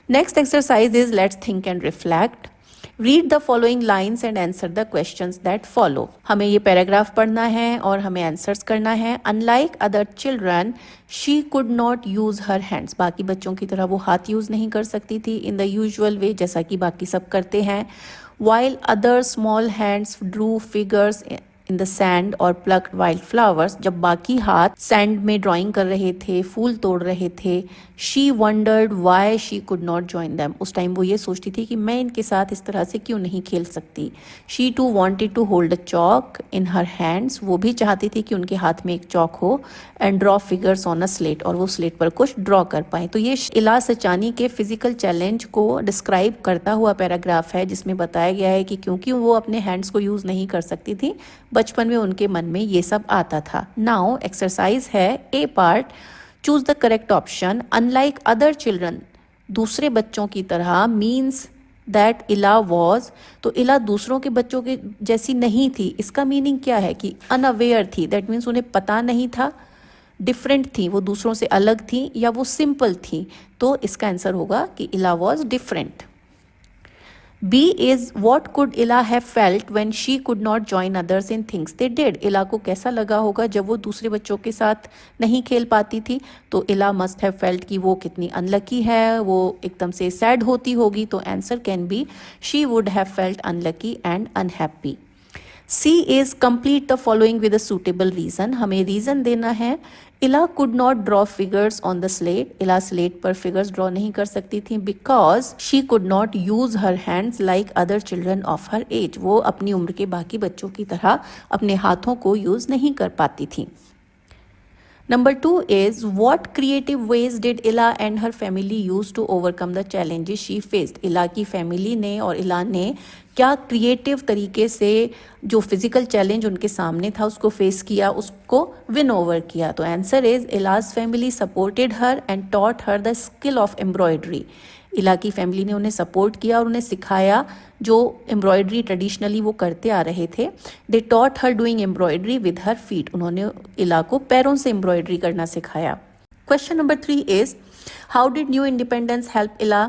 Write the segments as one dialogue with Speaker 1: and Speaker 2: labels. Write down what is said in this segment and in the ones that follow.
Speaker 1: Next exercise is let's think and reflect. Read the following lines and answer the questions that follow. हमें ये paragraph पढ़ना है और हमें आंसर्स करना है. Unlike other children she could not use her hands. बाकी बच्चों की तरह वो हाथ यूज नहीं कर सकती थी इन द यूजुअल वे, जैसा कि बाकी सब करते हैं. While other small hands Drew figures in the sand और प्लक्ड वाइल्ड फ्लावर्स. जब बाकी हाथ सैंड में ड्राइंग कर रहे थे, फूल तोड़ रहे थे. She wandered why she could not join them. उस टाइम वो ये सोचती थी कि मैं इनके साथ इस तरह से क्यों नहीं खेल सकती. She too wanted to hold a chalk in her hands. वो भी चाहती थी कि उनके हाथ में एक चॉक हो. And draw figures on a slate, और वो स्लेट पर कुछ ड्रॉ कर पाए. तो ये इला सचानी के फिजिकल चैलेंज को डिस्क्राइब करता हुआ पैराग्राफ है, जिसमें बताया गया है कि क्योंकि वो अपने हैंड्स को यूज नहीं कर सकती थी, बचपन में उनके मन में ये सब आता था. नाउ एक्सरसाइज है A part. Choose the correct option. Unlike other children, दूसरे बच्चों की तरह, मीन्स दैट इला वॉज. तो इला दूसरों के बच्चों के जैसी नहीं थी. इसका मीनिंग क्या है कि अनअवेयर थी. दैट मीन्स उन्हें पता नहीं था. डिफरेंट थी, वो दूसरों से अलग थी, या वो सिंपल थी. तो इसका आंसर होगा कि इला was different. B is what could Ila have felt when she could not join others in things they did. इला को कैसा लगा होगा जब वो दूसरे बच्चों के साथ नहीं खेल पाती थी. तो इला मस्ट हैव फेल्ट कि वो कितनी अनलकी है, वो एकदम से सैड होती होगी. तो answer can be she would have felt unlucky and unhappy. C is complete the following with a suitable reason. हमें रीजन देना है. Ila could not draw figures on the slate. Ila slate पर फिगर्स ड्रॉ नहीं कर सकती थी because she could not use her hands like other children of her age. वो अपनी उम्र के बाकी बच्चों की तरह अपने हाथों को यूज नहीं कर पाती थी. Number 2 is what creative ways did Ila and her family use to overcome the challenges she faced. इला की फैमिली ने और इला ने क्या क्रिएटिव तरीके से जो फिजिकल चैलेंज उनके सामने था उसको फेस किया, उसको विन ओवर किया. तो आंसर इज इलाज family supported her and taught her the skill of embroidery. इला की फैमिली ने उन्हें सपोर्ट किया और उन्हें सिखाया जो एम्ब्रॉयडरी ट्रेडिशनली वो करते आ रहे थे. दे taught her doing embroidery with her feet. उन्होंने इला को पैरों से एम्ब्रॉयडरी करना सिखाया. Question number 3 is how did new independence help इला.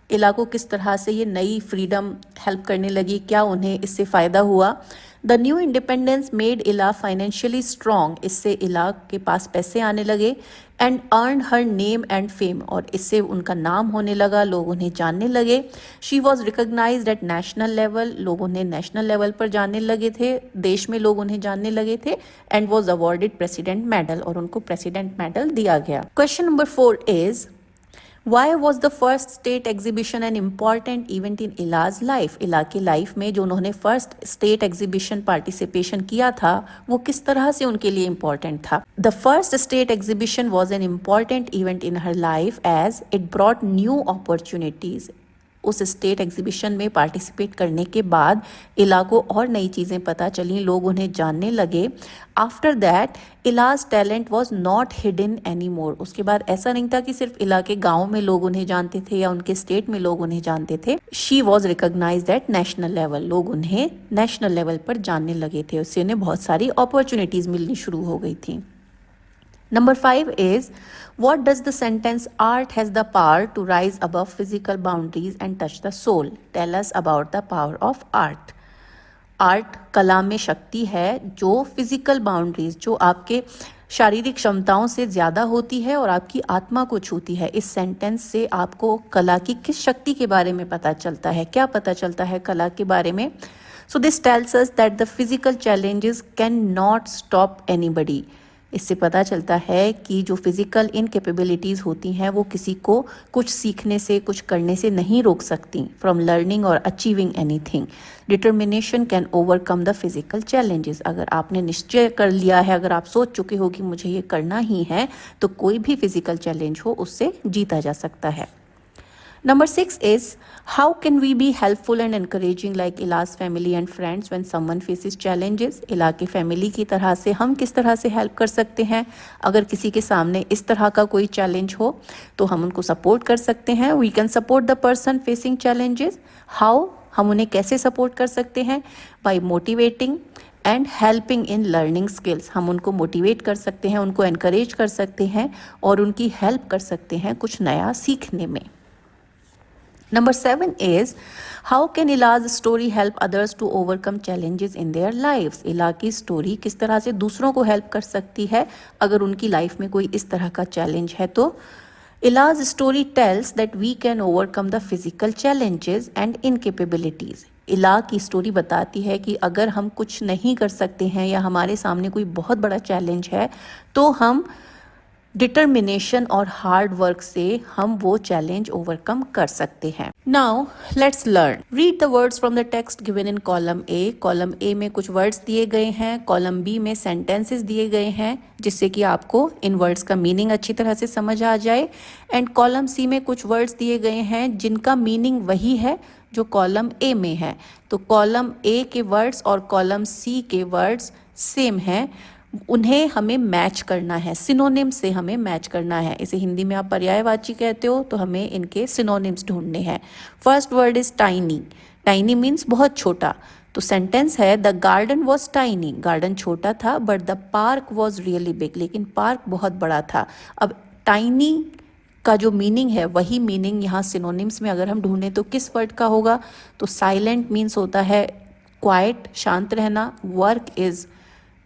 Speaker 1: इला को किस तरह से ये नई फ्रीडम हेल्प करने लगी, क्या उन्हें इससे फ़ायदा हुआ. द न्यू इंडिपेंडेंस मेड इला फाइनेंशियली स्ट्रॉन्ग. इससे इला के पास पैसे आने लगे. And earn her name and fame. और इससे उनका नाम होने लगा, लोग उन्हें जानने लगे. She was recognised at national level. लोग उन्हें नेशनल लेवल पर जानने लगे थे, देश में लोग उन्हें जानने लगे थे. And was awarded president medal. और उनको प्रेसिडेंट मेडल दिया गया. Question number 4 is Why was the first state exhibition an important event in Ila's life? इला की लाइफ में जो उन्होंने फर्स्ट स्टेट एग्जीबिशन पार्टिसिपेशन किया था वो किस तरह से उनके लिए इम्पॉर्टेंट था. The first state exhibition was an important event in her life as it brought new opportunities. उस स्टेट एग्जीबिशन में पार्टिसिपेट करने के बाद इला को और नई चीज़ें पता चली, लोग उन्हें जानने लगे. आफ्टर दैट इलाज talent was not hidden any more. उसके बाद ऐसा नहीं था कि सिर्फ इला के गाँव में लोग उन्हें जानते थे या उनके स्टेट में लोग उन्हें जानते थे. She was recognised at national level. लोग उन्हें नेशनल लेवल पर जानने लगे थे. उससे उन्हें बहुत सारी अपॉर्चुनिटीज़ मिलनी शुरू हो गई थी. Number 5 is what does the sentence art has the power to rise above physical boundaries and touch the soul. Tell us about the power of art. Art कला में शक्ति है जो फिजिकल बाउंड्रीज, जो आपके शारीरिक क्षमताओं से ज़्यादा होती है और आपकी आत्मा को छूती है. इस सेंटेंस से आपको कला की किस शक्ति के बारे में पता चलता है, क्या पता चलता है कला के बारे में. So this tells us that the physical challenges can not stop anybody. इससे पता चलता है कि जो फिजिकल इनकेपेबिलिटीज़ होती हैं वो किसी को कुछ सीखने से, कुछ करने से नहीं रोक सकती फ्रॉम लर्निंग और achieving anything. Determination can overcome the physical challenges. अगर आपने निश्चय कर लिया है, अगर आप सोच चुके हो कि मुझे ये करना ही है, तो कोई भी फिजिकल चैलेंज हो उससे जीता जा सकता है. Number 6 is how can we be helpful and encouraging like Ila's family and friends when someone faces challenges. इला के फैमिली की तरह से हम किस तरह से हेल्प कर सकते हैं अगर किसी के सामने इस तरह का कोई चैलेंज हो, तो हम उनको सपोर्ट कर सकते हैं. We can support the person facing challenges. How? हम उन्हें कैसे सपोर्ट कर सकते हैं? By motivating and helping in learning skills. हम उनको मोटिवेट कर सकते हैं, उनको एनकरेज कर सकते हैं और उनकी हेल्प कर सकते हैं कुछ नया सीखने में. Number 7 is how can Ila's story help others to overcome challenges in their lives? इला की स्टोरी किस तरह से दूसरों को हेल्प कर सकती है अगर उनकी लाइफ में कोई इस तरह का चैलेंज है तो Ila's story tells that we can overcome the physical challenges and incapabilities. इला की स्टोरी बताती है कि अगर हम कुछ नहीं कर सकते हैं या हमारे सामने कोई बहुत बड़ा चैलेंज है तो हम डिटर्मिनेशन और हार्ड वर्क से हम वो चैलेंज ओवरकम कर सकते हैं. Now let's learn. Read the words from the text given in column A. Column A में कुछ वर्ड्स दिए गए हैं, कॉलम बी में सेंटेंसेस दिए गए हैं जिससे कि आपको इन वर्ड्स का मीनिंग अच्छी तरह से समझ आ जाए. एंड कॉलम सी में कुछ वर्ड्स दिए गए हैं जिनका मीनिंग वही है जो कॉलम ए में है. तो कॉलम ए के वर्ड्स और कॉलम सी के वर्ड्स सेम हैं, उन्हें हमें मैच करना है, सिनोनिम से हमें मैच करना है. इसे हिंदी में आप पर्यायवाची कहते हो तो हमें इनके सिनोनिम्स ढूंढने हैं. First word is tiny. Tiny means बहुत छोटा. तो सेंटेंस है the garden was tiny. Garden छोटा था but the park was really big. लेकिन पार्क बहुत बड़ा था. अब टाइनी का जो मीनिंग है वही मीनिंग यहाँ सिनोनिम्स में अगर हम ढूंढें तो किस वर्ड का होगा? तो साइलेंट मीन्स होता है क्वाइट, शांत रहना. वर्क इज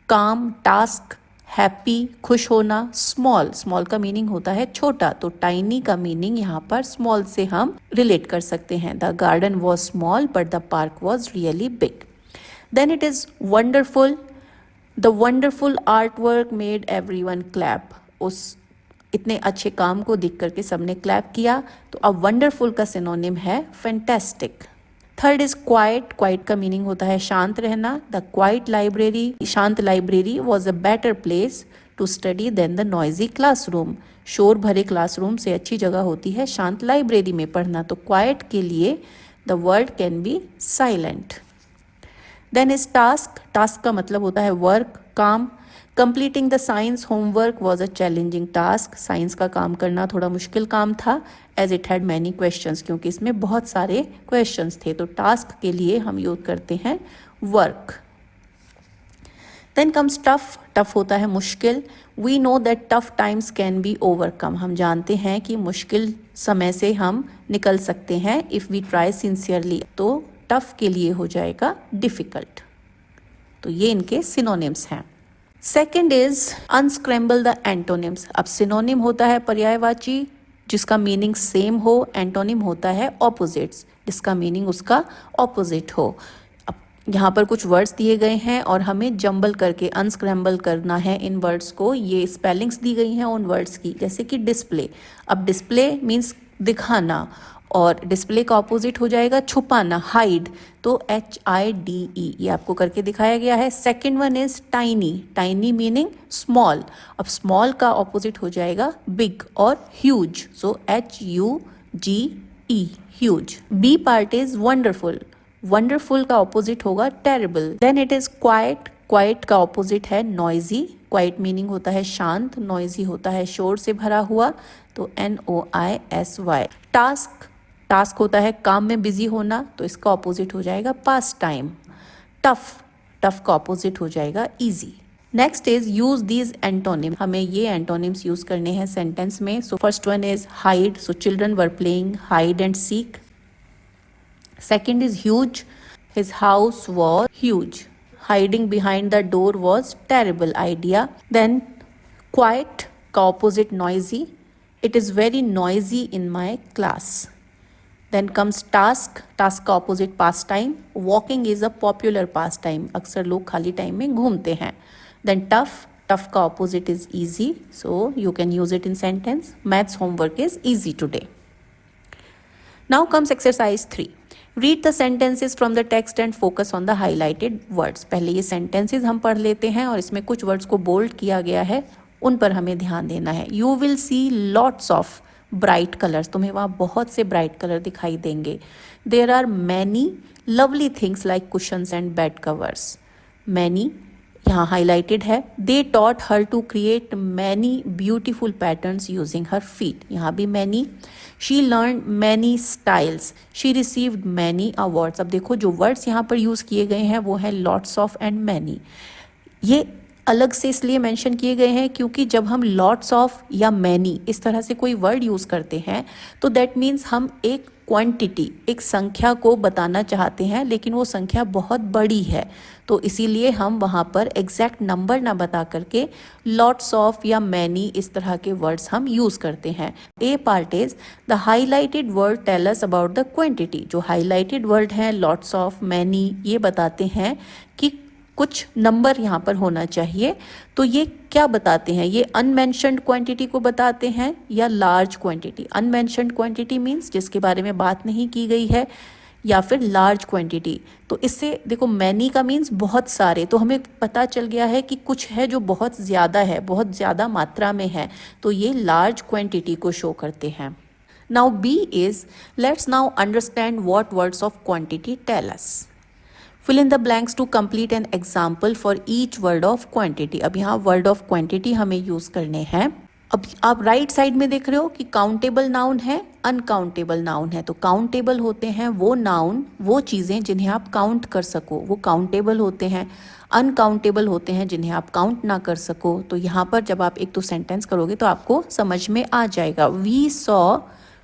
Speaker 1: काम, टास्क, हैप्पी, खुश होना. स्मॉल, स्मॉल का मीनिंग होता है छोटा. तो टाइनी का मीनिंग यहाँ पर स्मॉल से हम रिलेट कर सकते हैं. The garden was small but the park was really big. Then it is wonderful. The wonderful art work made everyone clap. उस इतने अच्छे काम को देख करके सबने क्लैप किया. तो अब वंडरफुल का सिनोनिम है fantastic. Third is quiet. Quiet का मीनिंग होता है शांत रहना. द क्वाइट लाइब्रेरी, शांत library was a better place to study than the noisy classroom. शोर भरे क्लासरूम से अच्छी जगह होती है शांत लाइब्रेरी में पढ़ना. तो क्वाइट के लिए the word can be silent. Then is task. Task का मतलब होता है वर्क, काम. Completing the science homework was a challenging task. Science का काम करना थोड़ा मुश्किल काम था as it had many questions, क्योंकि इसमें बहुत सारे क्वेश्चंस थे. तो टास्क के लिए हम यूज करते हैं work. Then comes tough. Tough होता है मुश्किल. We know that tough times can be overcome. हम जानते हैं कि मुश्किल समय से हम निकल सकते हैं इफ़ वी ट्राई सिंसियरली. तो टफ के लिए हो जाएगा डिफ़िकल्ट. तो ये इनके सिनोनिम्स हैं. Second is unscramble the antonyms. अब सिनोनिम होता है पर्यायवाची जिसका मीनिंग सेम हो. एंटोनिम होता है ऑपोजिट्स जिसका मीनिंग उसका ऑपोजिट हो. अब यहाँ पर कुछ वर्ड्स दिए गए हैं और हमें जंबल करके अनस्क्रैम्बल करना है इन वर्ड्स को. ये स्पेलिंग्स दी गई हैं उन वर्ड्स की, जैसे कि डिस्प्ले. अब डिस्प्ले मीन्स दिखाना और डिस्प्ले का ऑपोजिट हो जाएगा छुपाना, हाइड. तो HIDE ये आपको करके दिखाया गया है. Second one is tiny. Tiny meaning small. अब स्मॉल का ऑपोजिट हो जाएगा बिग और huge. So HUGE huge. B part is wonderful. Wonderful का ऑपोजिट होगा terrible. Then it is quiet. Quiet का ऑपोजिट है नॉइजी. क्वाइट मीनिंग होता है शांत, नॉइजी होता है शोर से भरा हुआ. तो NOISY. टास्क. टास्क होता है काम में बिजी होना. तो इसका ऑपोजिट हो जाएगा पास्ट टाइम. टफ. टफ का ऑपोजिट हो जाएगा easy. Next is use these antonym. हमें ये एंटोनिम्स यूज करने हैं सेंटेंस में. So first one is hide. So children were playing hide and seek. Second is huge. His house was huge. Hiding behind the door was terrible idea. Then quiet का opposite noisy. It is very noisy in my class. Then comes task. Task का opposite pastime. Walking is a popular pastime. अक्सर लोग खाली time में घूमते हैं. Then tough. Tough का opposite is easy. So you can use it in sentence. Maths homework is easy today. Now comes exercise 3. Read the sentences from the text and focus on the highlighted words. पहले ये sentences हम पढ़ लेते हैं और इसमें कुछ words को बोल्ड किया गया है, उन पर हमें ध्यान देना है. You will see lots of bright colours. तुम्हें वहाँ बहुत से ब्राइट कलर दिखाई देंगे. There are many lovely things like cushions and bed covers. Many यहाँ हाईलाइटेड है. They taught her to create many beautiful patterns using her feet. यहाँ भी many. She learn many styles. She received many awards. अब देखो जो words यहाँ पर use किए गए हैं वो है लॉट्स ऑफ एंड मैनी. ये अलग से इसलिए मेंशन किए गए हैं क्योंकि जब हम लॉट्स ऑफ या मैनी इस तरह से कोई वर्ड यूज़ करते हैं तो दैट मीन्स हम एक क्वांटिटी, एक संख्या को बताना चाहते हैं लेकिन वो संख्या बहुत बड़ी है, तो इसीलिए हम वहाँ पर एग्जैक्ट नंबर ना बता करके लॉट्स ऑफ या मैनी इस तरह के वर्ड्स हम यूज़ करते हैं। A part is the highlighted word tell us about the quantity. जो हाईलाइटेड वर्ड हैं लॉट्स ऑफ, मैनी, ये बताते हैं कि कुछ नंबर यहाँ पर होना चाहिए। तो ये क्या बताते हैं? ये अनमेंशनड क्वांटिटी को बताते हैं या लार्ज क्वांटिटी? अनमेंशनड क्वांटिटी मीन्स जिसके बारे में बात नहीं की गई है, या फिर लार्ज क्वांटिटी। तो इससे देखो मैनी का मीन्स बहुत सारे, तो हमें पता चल गया है कि कुछ है जो बहुत ज़्यादा है, बहुत ज़्यादा मात्रा में है, तो ये लार्ज क्वांटिटी को शो करते हैं। Now B is, let's now understand what words of quantity tell us. Fill in the blanks to complete an example for each word of quantity. अब यहाँ वर्ड ऑफ क्वांटिटी हमें use करने हैं। अब आप राइट साइड में देख रहे हो कि काउंटेबल नाउन है, अनकाउंटेबल नाउन है। तो काउंटेबल होते हैं वो नाउन, वो चीज़ें जिन्हें आप काउंट कर सको, वो काउंटेबल होते हैं। अनकाउंटेबल होते हैं जिन्हें आप काउंट ना कर सको। तो यहाँ पर जब आप एक तो सेंटेंस करोगे तो आपको समझ में आ जाएगा। वी सॉ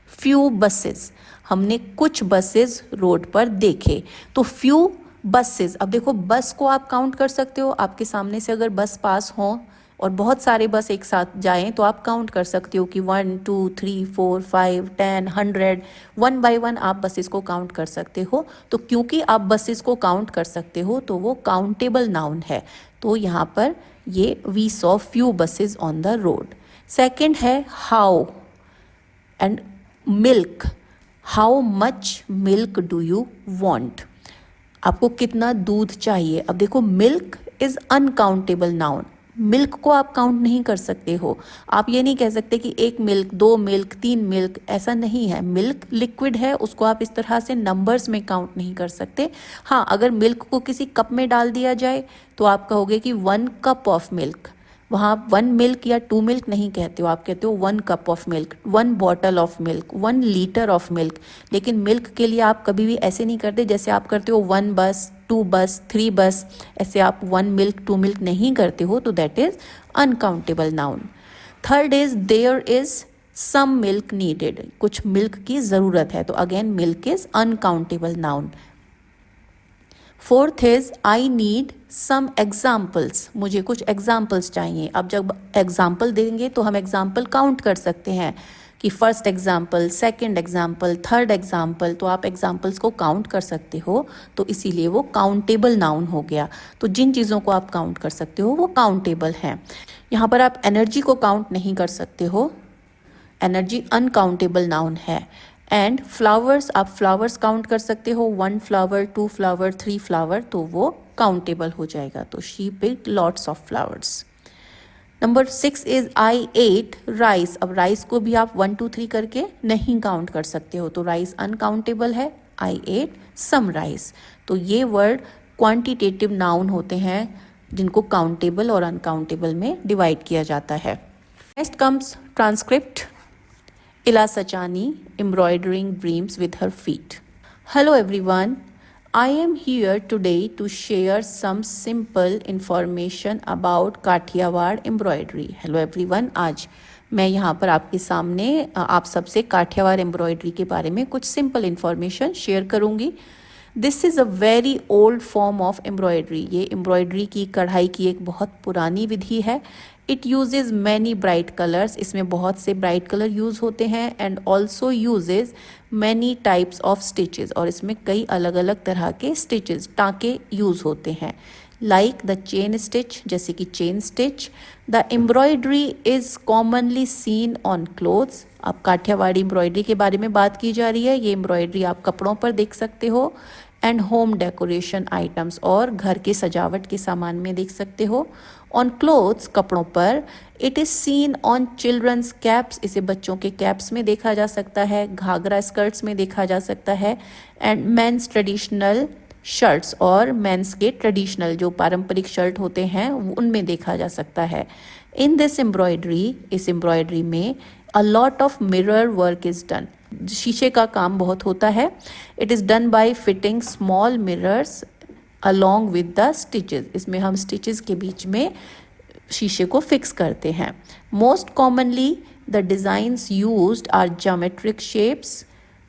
Speaker 1: फ्यू बसेस, हमने कुछ बसेस रोड पर देखे। तो फ्यू बसेस, अब देखो बस को आप काउंट कर सकते हो। आपके सामने से अगर बस पास हो और बहुत सारे बस एक साथ जाएं तो आप काउंट कर सकते हो कि 1 2 3 4 5 10 100, 1 बाय 1 आप बसेस को काउंट कर सकते हो। तो क्योंकि आप बसेस को काउंट कर सकते हो तो वो काउंटेबल नाउन है। तो यहाँ पर ये we saw few buses on the road. Second है how and milk. How much milk do you want, आपको कितना दूध चाहिए। अब देखो milk is uncountable noun, milk को आप काउंट नहीं कर सकते हो। आप ये नहीं कह सकते कि 1 मिल्क, 2 मिल्क, 3 मिल्क, ऐसा नहीं है। मिल्क लिक्विड है, उसको आप इस तरह से नंबर्स में काउंट नहीं कर सकते। हाँ, अगर मिल्क को किसी कप में डाल दिया जाए तो आप कहोगे कि 1 कप ऑफ मिल्क। वहाँ आप 1 मिल्क या 2 मिल्क नहीं कहते हो, आप कहते हो 1 cup of milk, 1 bottle of milk, 1 litre of milk. लेकिन मिल्क के लिए आप कभी भी ऐसे नहीं करते जैसे आप करते हो 1 बस, 2 बस, 3 बस, ऐसे आप 1 मिल्क 2 मिल्क नहीं करते हो। तो that is uncountable noun. Third is there is some milk needed, कुछ मिल्क की ज़रूरत है। तो again milk is uncountable noun. Fourth is I need some examples, मुझे कुछ एग्जाम्पल्स चाहिए। अब जब एग्जाम्पल देंगे तो हम एग्जाम्पल काउंट कर सकते हैं कि first example, second example, third example, तो आप एग्जाम्पल्स को काउंट कर सकते हो। तो इसीलिए वो काउंटेबल नाउन हो गया। तो जिन चीज़ों को आप काउंट कर सकते हो वो काउंटेबल हैं। यहाँ पर आप एनर्जी को काउंट नहीं कर सकते हो, एनर्जी अनकाउंटेबल नाउन है। एंड फ्लावर्स, आप फ्लावर्स काउंट कर सकते हो, 1 फ्लावर, 2 फ्लावर, 3 फ्लावर, तो वो काउंटेबल हो जाएगा। तो she picked lots of flowers. Number 6 is I ate rice. अब राइस को भी आप 1 2 3 करके नहीं काउंट कर सकते हो, तो राइस अनकाउंटेबल है। आई एट सम राइस। तो ये वर्ड क्वांटिटेटिव नाउन होते हैं जिनको काउंटेबल और अनकाउंटेबल में डिवाइड किया जाता है। Next comes transcript. Ila Sachani embroidering dreams with her feet. Hello everyone, I am here today to share some simple information about Kathiawad embroidery. Hello everyone, आज मैं यहाँ पर आपके सामने आप सबसे काठियावाड़ एम्ब्रॉयडरी के बारे में कुछ सिंपल इन्फॉर्मेशन शेयर करूँगी। This is a very old form of embroidery. ये एम्ब्रॉयडरी की, कढ़ाई की एक बहुत पुरानी विधि है। It uses many bright colours, इसमें बहुत से ब्राइट कलर यूज़ होते हैं। And also uses many types of stitches, और इसमें कई अलग अलग तरह के स्टिचेस, टाँके यूज़ होते हैं। लाइक द चेन स्टिच, जैसे कि chain stitch. The embroidery is commonly seen on clothes. अब काठियावाड़ी एम्ब्रॉयडरी के बारे में बात की जा रही है। ये एम्ब्रॉयडरी आप कपड़ों पर देख सकते हो। एंड होम डेकोरेशन आइटम्स, और घर के सजावट के सामान में देख सकते हो। ऑन क्लोथ्स, कपड़ों पर। It is seen on children's caps, इसे बच्चों के कैप्स में देखा जा सकता है। घाघरा स्कर्ट्स में देखा जा सकता है। एंड मेंस ट्रेडिशनल शर्ट्स, और मेंस के ट्रेडिशनल जो पारंपरिक शर्ट होते हैं उनमें देखा जा सकता है। इन दिस एम्ब्रॉयडरी, इस एम्ब्रॉयडरी में a lot of mirror work is done, शीशे का काम बहुत होता है। It is done by fitting small mirrors along with the stitches, इसमें हम स्टिचेस के बीच में शीशे को फिक्स करते हैं। Most commonly the designs used are geometric shapes,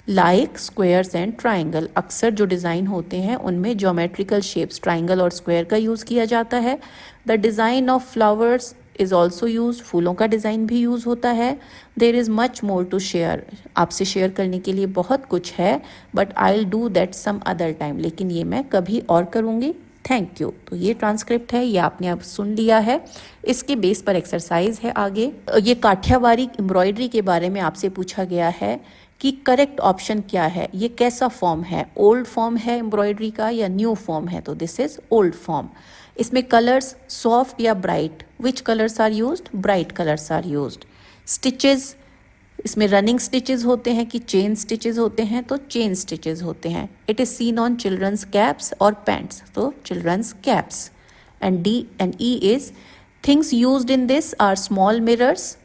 Speaker 1: like squares and triangle, अक्सर जो डिज़ाइन होते हैं उनमें ज्योमेट्रिकल शेप्स ट्राइंगल और स्क्वायर का यूज़ किया जाता है। The design of flowers is also use, फूलों का डिज़ाइन भी यूज़ होता है। There is much more to share, आपसे शेयर करने के लिए बहुत कुछ है, but I will do that some other time, लेकिन ये मैं कभी और करूँगी। Thank you. तो ये ट्रांसक्रिप्ट है, ये आपने अब सुन लिया है। इसके बेस पर एक्सरसाइज है आगे। ये काठियावाड़ी एम्ब्रॉयडरी के बारे में आपसे पूछा गया है कि करेक्ट ऑप्शन क्या है, ये कैसा फॉर्म है, ओल्ड फॉर्म है एम्ब्रॉयडरी का या न्यू फॉर्म है, तो दिस इज ओल्ड फॉर्म। इसमें कलर्स सॉफ्ट या bright, which colours are used, bright colours are used. Stitches, इसमें रनिंग स्टिचेस होते हैं कि चेन स्टिचेस होते हैं, तो चेन स्टिचेस होते हैं। It is seen on children's caps और पैंट्स, तो children's caps. And D and E is things used in this are small mirrors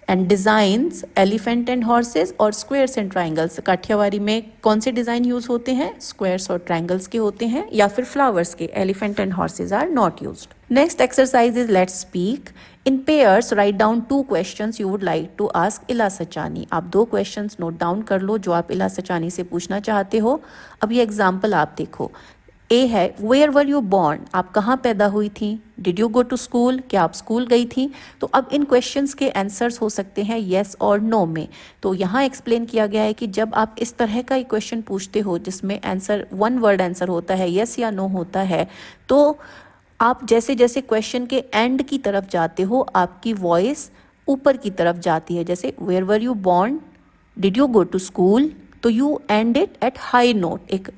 Speaker 1: and designs, elephant and horses और स्क्वेयर्स एंड ट्राइंगल्स। काठियावाड़ी में कौन से design use होते हैं, squares और triangles के होते हैं, या फिर फ्लावर्स के, elephant and horses are not used. Next exercise is let's speak in pairs, write down 2 questions you would like to ask Ila Sachani. आप 2 क्वेश्चंस नोट डाउन कर लो जो आप इला सचानी से पूछना चाहते हो। अब ये एग्जाम्पल आप देखो। ए है वेयर वर यू बॉर्न, आप कहाँ पैदा हुई थी। Did you go to school, क्या आप स्कूल गई थी। तो अब इन क्वेश्चंस के आंसर्स हो सकते हैं येस और नो में। तो यहाँ एक्सप्लेन किया गया है कि जब आप इस तरह का एक क्वेश्चन पूछते हो जिसमें आंसर 1 वर्ड आंसर होता है, येस या नो होता है, तो आप जैसे जैसे क्वेश्चन के एंड की तरफ जाते हो आपकी वॉइस ऊपर की तरफ जाती है। जैसे where were you born, did you go to school, तो you end it at high note, एक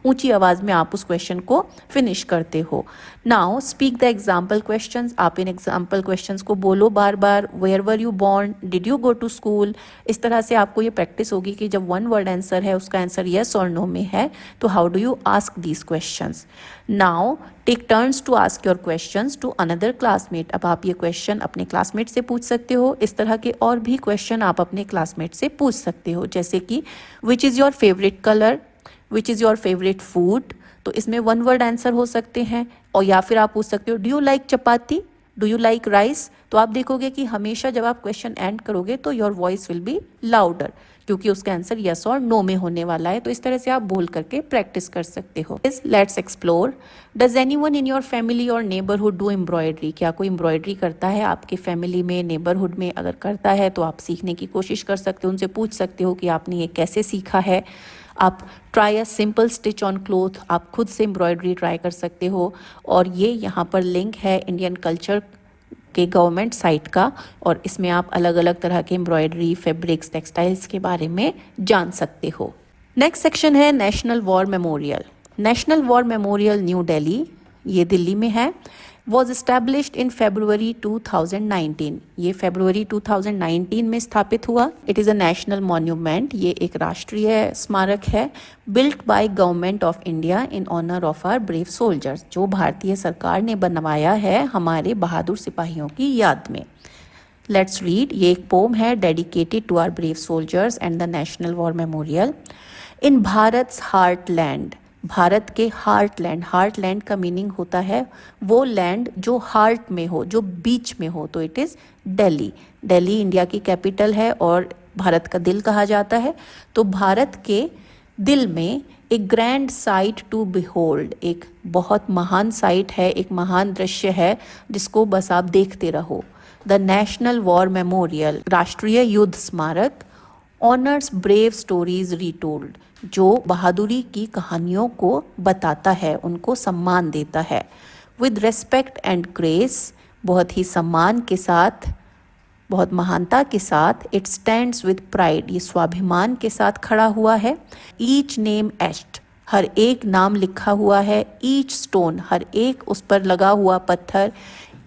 Speaker 1: ऊंची आवाज में आप उस क्वेश्चन को फिनिश करते हो। Now speak the example questions, आप इन एग्जाम्पल क्वेश्चंस को बोलो बार बार। Where were you born, did you go to school. इस तरह से आपको ये प्रैक्टिस होगी कि जब 1 वर्ड आंसर है उसका आंसर येस और नो में है, तो how do you ask these questions. Now take turns to ask your questions to another classmate. अब आप ये क्वेश्चन अपने क्लासमेट से पूछ सकते हो। इस तरह के और भी क्वेश्चन आप अपने क्लासमेट से पूछ सकते हो, जैसे कि which is your favourite colour, which is your favourite food. तो इसमें 1 वर्ड आंसर हो सकते हैं। और या फिर आप पूछ सकते हो do you like chapati, do you like rice. तो आप देखोगे कि हमेशा जब आप क्वेश्चन एंड करोगे तो your voice will be louder, क्योंकि उसका आंसर यस और नो में होने वाला है। तो इस तरह से आप बोल करके प्रैक्टिस कर सकते हो। Let's explore, does anyone in your family और नेबरहुड डू एम्ब्रॉयडरी। क्या कोई एम्ब्रॉयडरी करता है आपके फैमिली में, नेबरहुड में। अगर करता है तो आप सीखने की कोशिश कर सकते हो, उनसे पूछ सकते हो कि आपने ये कैसे सीखा है। आप try a simple stitch on cloth, आप खुद से एम्ब्रॉयडरी ट्राई कर सकते हो। और ये यहाँ पर लिंक है इंडियन कल्चर के गवर्नमेंट साइट का, और इसमें आप अलग अलग तरह के एम्ब्रॉयडरी, फैब्रिक्स, टेक्सटाइल्स के बारे में जान सकते हो। नेक्स्ट सेक्शन है national war memorial. National war memorial new Delhi, ये दिल्ली में है, वॉज इस्टेब्लिश्ड इन February 2019। ये February 2019 में स्थापित हुआ। It is a national monument, ये एक राष्ट्रीय स्मारक है, built by government of India in honour of our brave soldiers, जो भारतीय सरकार ने बनवाया है हमारे बहादुर सिपाहियों की याद में। लेट्स रीड, ये एक पोम है dedicated to our brave soldiers and the national war memorial. In Bharat heartland, Bharat के हार्टलैंड, हार्टलैंड का मीनिंग होता है वो लैंड जो हार्ट में हो, जो बीच में हो, तो it is Delhi. Delhi India की कैपिटल है और भारत का दिल कहा जाता है। तो भारत के दिल में एक ग्रैंड साइट टू बिहोल्ड, एक बहुत महान साइट है, एक महान दृश्य है जिसको बस आप देखते रहो। द नेशनल वॉर मेमोरियल, राष्ट्रीय युद्ध स्मारक, ऑनर्स ब्रेव स्टोरीज रीटोल्ड, जो बहादुरी की कहानियों को बताता है, उनको सम्मान देता है। विद रेस्पेक्ट एंड ग्रेस, बहुत ही सम्मान के साथ, बहुत महानता के साथ। इट स्टैंड्स विद प्राइड, ये स्वाभिमान के साथ खड़ा हुआ है। ईच नेम एस्ड, हर एक नाम लिखा हुआ है। ईच स्टोन, हर एक उस पर लगा हुआ पत्थर।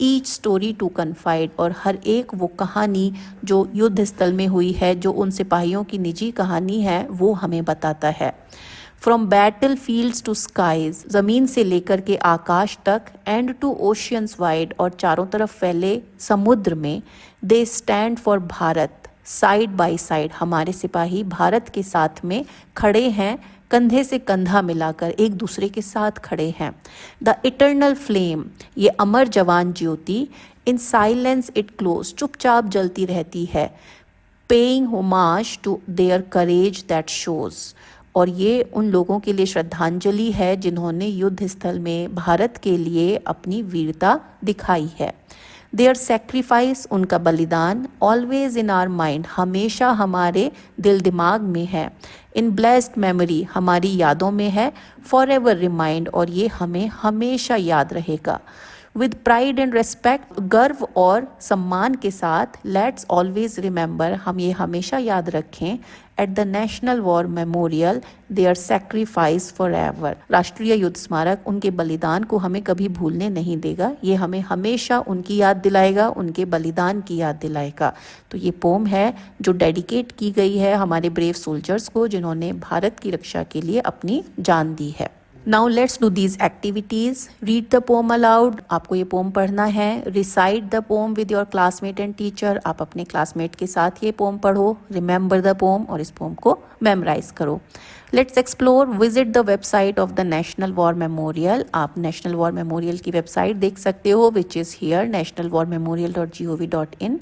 Speaker 1: ईच स्टोरी टू कन्फाइड, और हर एक वो कहानी जो युद्ध स्थल में हुई है, जो उन सिपाहियों की निजी कहानी है, वो हमें बताता है। From battle fields to skies, ज़मीन से लेकर के आकाश तक, एंड टू ओशियंस वाइड, और चारों तरफ फैले समुद्र में। They stand for Bharat side by side, हमारे सिपाही भारत के साथ में खड़े हैं, कंधे से कंधा मिलाकर एक दूसरे के साथ खड़े हैं। द इटर्नल फ्लेम, ये Amar Jawan Jyoti. In silence it glows, चुपचाप जलती रहती है। Paying homage to their courage that shows. और ये उन लोगों के लिए श्रद्धांजलि है जिन्होंने युद्ध स्थल में भारत के लिए अपनी वीरता दिखाई है। देयर सेक्रीफाइस, उनका बलिदान, ऑलवेज इन आवर माइंड, हमेशा हमारे दिल दिमाग में है। इन ब्लेस्ड मेमोरी, हमारी यादों में है। फॉर एवर रिमाइंड, और ये हमें हमेशा याद रहेगा। विद प्राइड एंड रेस्पेक्ट, गर्व और सम्मान के साथ, लेट्स ऑलवेज रिमेंबर, हम ये हमेशा याद रखें, at the national war memorial there sacrifice for ever, राष्ट्रीय युद्ध स्मारक उनके बलिदान को हमें कभी भूलने नहीं देगा। ये हमें हमेशा उनकी याद दिलाएगा, उनके बलिदान की याद दिलाएगा। तो ये पोम है जो डेडिकेट की गई है हमारे ब्रेव सोल्जर्स को जिन्होंने भारत की रक्षा के लिए अपनी जान दी है। Now let's do these activities. Read the pome allowed, आपको ये पोम पढ़ना है। Recite the pome with your classmate and teacher, आप अपने क्लासमेट के साथ ये पोम पढ़ो। रिमेंबर द पोम, और इस पोम को मेमोराइज करो। Let's explore, visit the website of the national war memorial, आप नेशनल वॉर मेमोरियल की वेबसाइट देख सकते हो, which is here nationalwarmemorial.gov.in,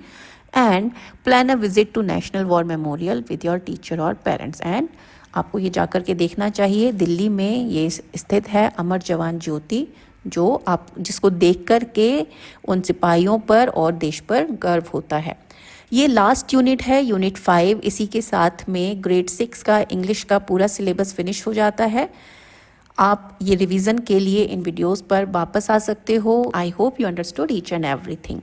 Speaker 1: and plan a visit to national war memorial with your teacher और parents. And आपको ये जाकर के देखना चाहिए, दिल्ली में ये स्थित है अमर जवान ज्योति, जो आप जिसको देख कर के उन सिपाहियों पर और देश पर गर्व होता है। ये लास्ट यूनिट है, यूनिट 5। इसी के साथ में ग्रेड 6 का इंग्लिश का पूरा सिलेबस फिनिश हो जाता है। आप ये रिवीजन के लिए इन वीडियोस पर वापस आ सकते हो। I hope you understood each and everything.